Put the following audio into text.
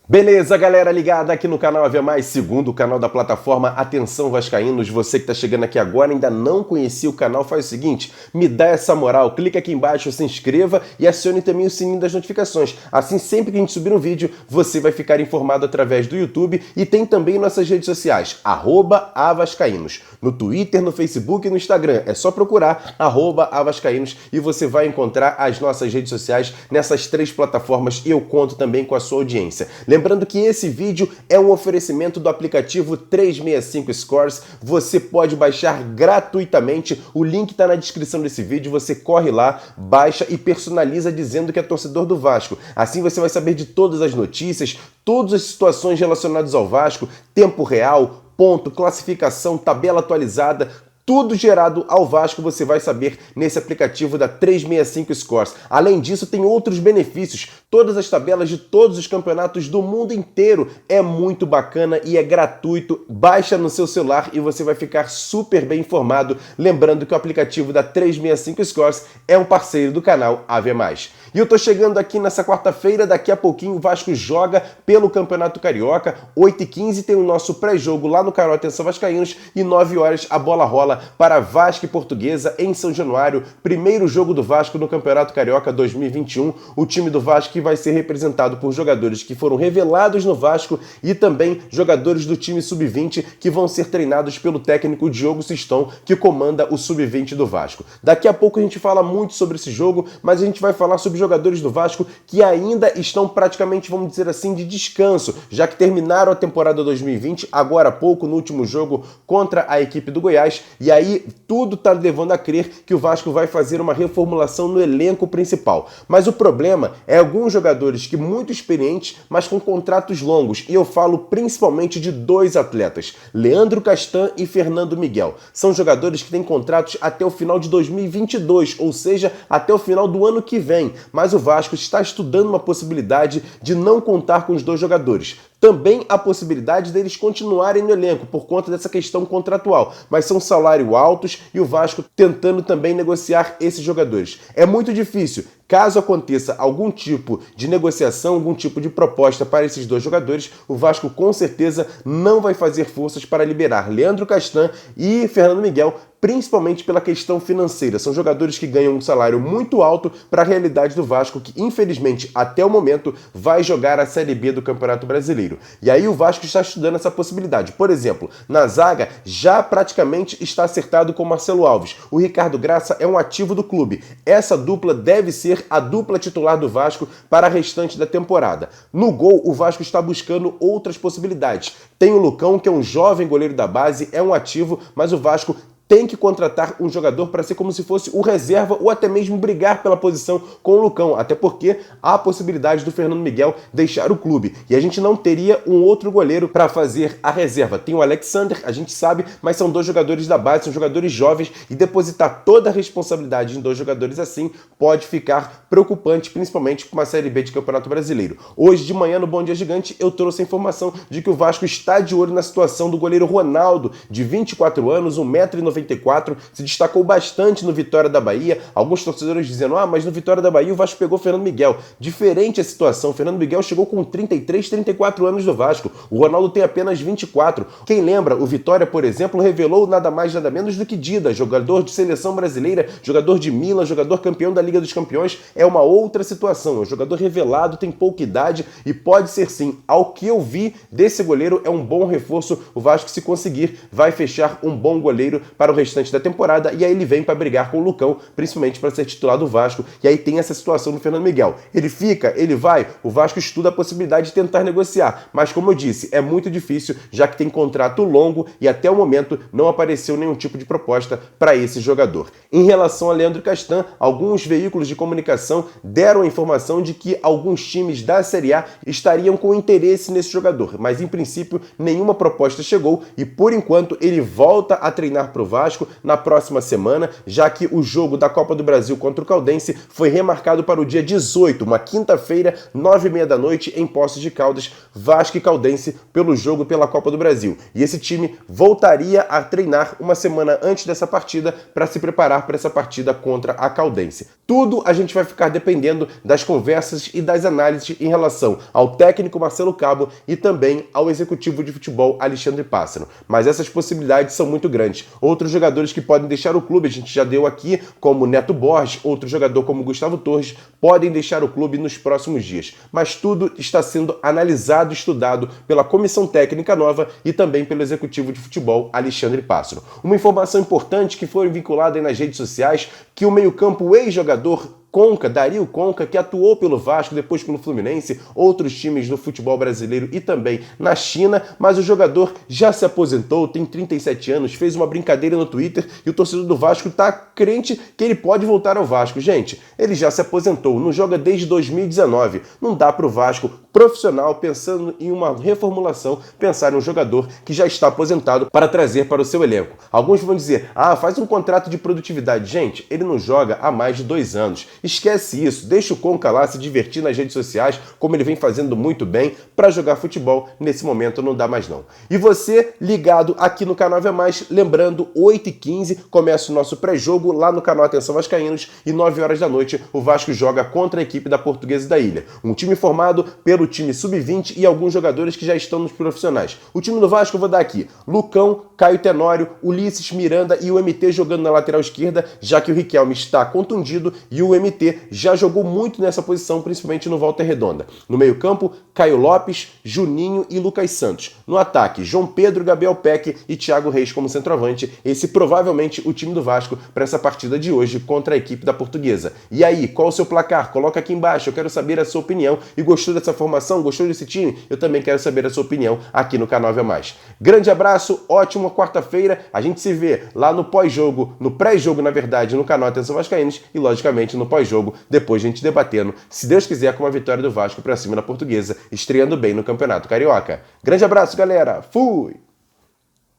Beleza, galera ligada aqui no canal Ave Mais, segundo canal da plataforma. Atenção vascaínos, você que tá chegando aqui agora e ainda não conhecia o canal, faz o seguinte, me dá essa moral, clica aqui embaixo, se inscreva e acione também o sininho das notificações. Assim, sempre que a gente subir um vídeo, você vai ficar informado através do YouTube e tem também nossas redes sociais, @avascaínos, no Twitter, no Facebook e no Instagram. É só procurar @avascaínos e você vai encontrar as nossas redes sociais nessas três plataformas e eu conto também com a sua audiência. Lembrando que esse vídeo é um oferecimento do aplicativo 365 Scores. Você pode baixar gratuitamente. O link está na descrição desse vídeo. Você corre lá, baixa e personaliza dizendo que é torcedor do Vasco. Assim você vai saber de todas as notícias, todas as situações relacionadas ao Vasco, tempo real, ponto, classificação, tabela atualizada. Tudo gerado ao Vasco você vai saber nesse aplicativo da 365 Scores. Além disso, tem outros benefícios. Todas as tabelas de todos os campeonatos do mundo inteiro. É muito bacana e é gratuito. Baixa no seu celular e você vai ficar super bem informado. Lembrando que o aplicativo da 365 Scores é um parceiro do canal Ave Mais. E eu tô chegando aqui nessa quarta-feira, daqui a pouquinho o Vasco joga pelo Campeonato Carioca. 8h15 tem o nosso pré-jogo lá no canal Atenção Vascaínos e 9 horas a bola rola para Vasco e Portuguesa em São Januário. Primeiro jogo do Vasco no Campeonato Carioca 2021. O time do Vasco que vai ser representado por jogadores que foram revelados no Vasco e também jogadores do time Sub-20 que vão ser treinados pelo técnico Diogo Siston, que comanda o Sub-20 do Vasco. Daqui a pouco a gente fala muito sobre esse jogo, mas a gente vai falar sobre jogadores do Vasco que ainda estão praticamente, vamos dizer assim, de descanso, já que terminaram a temporada 2020, agora há pouco, no último jogo contra a equipe do Goiás, e aí tudo está levando a crer que o Vasco vai fazer uma reformulação no elenco principal. Mas o problema é alguns jogadores que muito experientes, mas com contratos longos, e eu falo principalmente de dois atletas, Leandro Castan e Fernando Miguel. São jogadores que têm contratos até o final de 2022, ou seja, até o final do ano que vem. Mas o Vasco está estudando uma possibilidade de não contar com os dois jogadores. Também a possibilidade deles continuarem no elenco por conta dessa questão contratual, mas são salários altos e o Vasco tentando também negociar esses jogadores. É muito difícil. Caso aconteça algum tipo de negociação, algum tipo de proposta para esses dois jogadores, o Vasco com certeza não vai fazer forças para liberar Leandro Castan e Fernando Miguel, principalmente pela questão financeira. São jogadores que ganham um salário muito alto para a realidade do Vasco, que infelizmente até o momento vai jogar a Série B do Campeonato Brasileiro. E aí o Vasco está estudando essa possibilidade. Por exemplo, na zaga já praticamente está acertado com Marcelo Alves. O Ricardo Graça é um ativo do clube. Essa dupla deve ser a dupla titular do Vasco para a restante da temporada. No gol, o Vasco está buscando outras possibilidades. Tem o Lucão, que é um jovem goleiro da base, é um ativo, mas o Vasco tem que contratar um jogador para ser como se fosse o reserva ou até mesmo brigar pela posição com o Lucão, até porque há a possibilidade do Fernando Miguel deixar o clube. E a gente não teria um outro goleiro para fazer a reserva. Tem o Alexander, a gente sabe, mas são dois jogadores da base, são jogadores jovens e depositar toda a responsabilidade em dois jogadores assim pode ficar preocupante, principalmente com uma Série B de Campeonato Brasileiro. Hoje de manhã no Bom Dia Gigante eu trouxe a informação de que o Vasco está de olho na situação do goleiro Ronaldo, de 24 anos, 1,94 m, se destacou bastante no Vitória da Bahia. Alguns torcedores dizendo, mas no Vitória da Bahia o Vasco pegou Fernando Miguel. Diferente a situação, Fernando Miguel chegou com 33, 34 anos do Vasco. O Ronaldo tem apenas 24. Quem lembra, o Vitória, por exemplo, revelou nada mais nada menos do que Dida, jogador de seleção brasileira, jogador de Milan, jogador campeão da Liga dos Campeões. É uma outra situação, é um jogador revelado, tem pouca idade e pode ser sim, ao que eu vi desse goleiro, é um bom reforço. O Vasco, se conseguir, vai fechar um bom goleiro para o restante da temporada, e aí ele vem para brigar com o Lucão, principalmente para ser titular do Vasco, e aí tem essa situação do Fernando Miguel. Ele fica, ele vai, o Vasco estuda a possibilidade de tentar negociar, mas como eu disse, é muito difícil, já que tem contrato longo e até o momento não apareceu nenhum tipo de proposta para esse jogador. Em relação a Leandro Castan, alguns veículos de comunicação deram a informação de que alguns times da Série A estariam com interesse nesse jogador, mas em princípio nenhuma proposta chegou e por enquanto ele volta a treinar para o Vasco na próxima semana, já que o jogo da Copa do Brasil contra o Caldense foi remarcado para o dia 18, uma quinta-feira, 9h30 da noite, em Poços de Caldas, Vasco e Caldense pelo jogo pela Copa do Brasil. E esse time voltaria a treinar uma semana antes dessa partida para se preparar para essa partida contra a Caldense. Tudo a gente vai ficar dependendo das conversas e das análises em relação ao técnico Marcelo Cabo e também ao executivo de futebol Alexandre Pássaro. Mas essas possibilidades são muito grandes. Outros jogadores que podem deixar o clube, a gente já deu aqui, como Neto Borges, outro jogador como Gustavo Torres, podem deixar o clube nos próximos dias. Mas tudo está sendo analisado e estudado pela comissão técnica nova e também pelo executivo de futebol Alexandre Pássaro. Uma informação importante que foi vinculada aí nas redes sociais, que o meio-campo ex-jogador Conca, Dario Conca, que atuou pelo Vasco, depois pelo Fluminense, outros times do futebol brasileiro e também na China, mas o jogador já se aposentou, tem 37 anos, fez uma brincadeira no Twitter e o torcedor do Vasco está crente que ele pode voltar ao Vasco. Gente, ele já se aposentou, não joga desde 2019, não dá para o Vasco profissional, pensando em uma reformulação, pensar em um jogador que já está aposentado para trazer para o seu elenco. Alguns vão dizer, faz um contrato de produtividade. Gente, ele não joga há mais de 2 anos. Esquece isso, deixa o Conca lá se divertir nas redes sociais, como ele vem fazendo muito bem, para jogar futebol. Nesse momento não dá mais não. E você, ligado aqui no canal VMais, lembrando, 8h15 começa o nosso pré-jogo lá no canal Atenção Vascaínos e 9h da noite o Vasco joga contra a equipe da Portuguesa da Ilha. Um time formado pelo time sub-20 e alguns jogadores que já estão nos profissionais. O time do Vasco eu vou dar aqui: Lucão, Caio Tenório, Ulisses, Miranda e o MT jogando na lateral esquerda, já que o Riquelme está contundido e o MT já jogou muito nessa posição, principalmente no Volta Redonda. No meio-campo, Caio Lopes, Juninho e Lucas Santos. No ataque, João Pedro, Gabriel Peck e Thiago Reis como centroavante. Esse provavelmente o time do Vasco para essa partida de hoje contra a equipe da Portuguesa. E aí, qual o seu placar? Coloca aqui embaixo, eu quero saber a sua opinião. E gostou dessa formação? Gostou desse time? Eu também quero saber a sua opinião aqui no canal VMais. Grande abraço, ótima quarta-feira. A gente se vê lá no pós-jogo, no pré-jogo, na verdade, no canal Atenção Vascaínos e, logicamente, no pós-jogo, depois a gente debatendo, se Deus quiser, com uma vitória do Vasco para cima da Portuguesa, estreando bem no Campeonato Carioca. Grande abraço, galera. Fui!